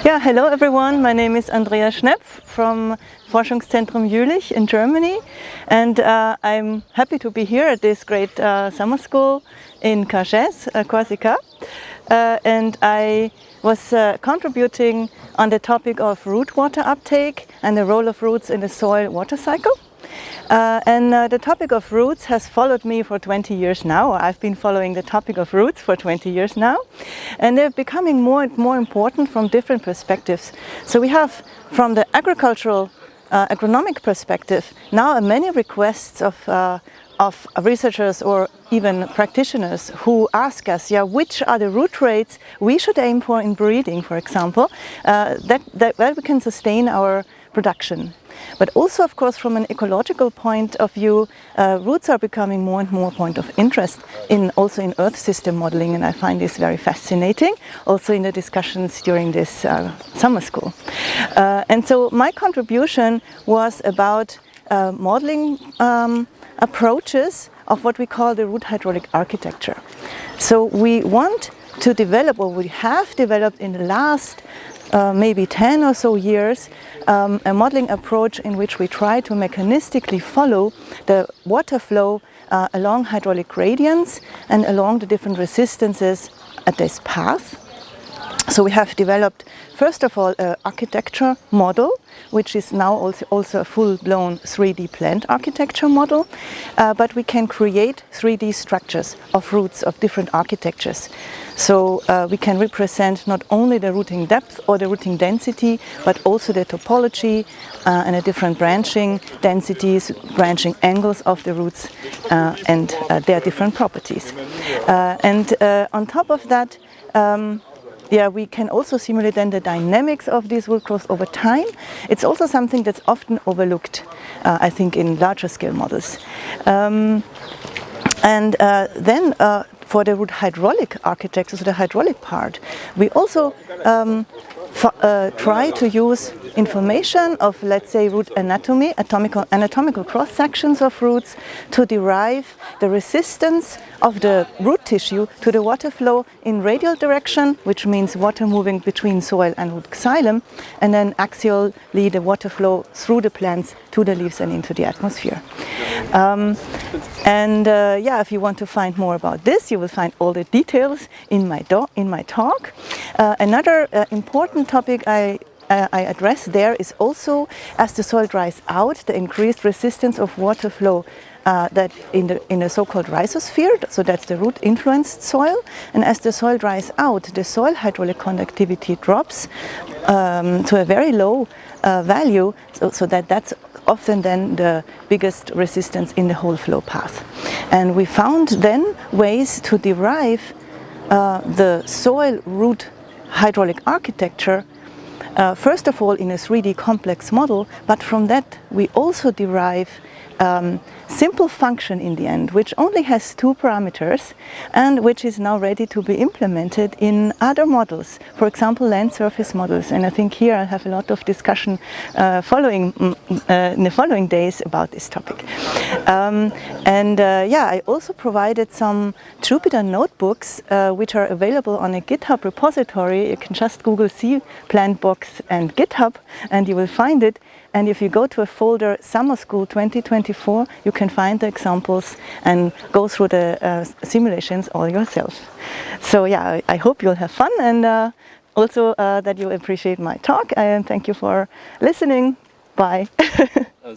Yeah, hello everyone. My name is Andrea Schnepf from Forschungszentrum Jülich in Germany, and I'm happy to be here at this great summer school in Cages, Corsica. And I was contributing on the topic of root water uptake and the role of roots in the soil water cycle. The topic of roots has followed me for 20 years now. I've been following the topic of roots for 20 years now, and they're becoming more and more important from different perspectives. So we have, from the agricultural agronomic perspective, now many requests of researchers or even practitioners who ask us, which are the root rates we should aim for in breeding, for example, that we can sustain our production. But also, of course, from an ecological point of view, roots are becoming more and more a point of interest also in Earth system modeling, and I find this very fascinating, also in the discussions during this summer school. And so my contribution was about modeling approaches of what we call the root hydraulic architecture. So we want to develop, or we have developed in the last maybe 10 or so years, a modeling approach in which we try to mechanistically follow the water flow along hydraulic gradients and along the different resistances at this path. So we have developed, first of all, an architecture model, which is now also a full-blown 3D plant architecture model, but we can create 3D structures of roots of different architectures. So we can represent not only the rooting depth or the rooting density, but also the topology and the different branching densities, branching angles of the roots and their different properties. On top of that, we can also simulate then the dynamics of this root growth over time. It's also something that's often overlooked, I think, in larger scale models. For the root hydraulic architecture, so the hydraulic part, we also try to use information of, let's say, root anatomy, anatomical cross-sections of roots, to derive the resistance of the root tissue to the water flow in radial direction, which means water moving between soil and root xylem, and then axially the water flow through the plants to the leaves and into the atmosphere. If you want to find more about this, you will find all the details in my talk. Another important topic I address there is also, as the soil dries out, the increased resistance of water flow that in the so-called rhizosphere, so that's the root influenced soil, and as the soil dries out, the soil hydraulic conductivity drops to a very low value, so that's often then the biggest resistance in the whole flow path. And we found then ways to derive the soil root hydraulic architecture, first of all in a 3D complex model, but from that we also derive simple function in the end, which only has 2 parameters and which is now ready to be implemented in other models, for example land surface models. And I think here I'll have a lot of discussion in the following days about this topic. I also provided some Jupyter notebooks which are available on a GitHub repository. You can just Google cPlantBox and GitHub and you will find it. And if you go to a folder Summer School 2024, you can find the examples and go through the simulations all yourself. So I hope you'll have fun, and also that you'll appreciate my talk, and thank you for listening. Bye.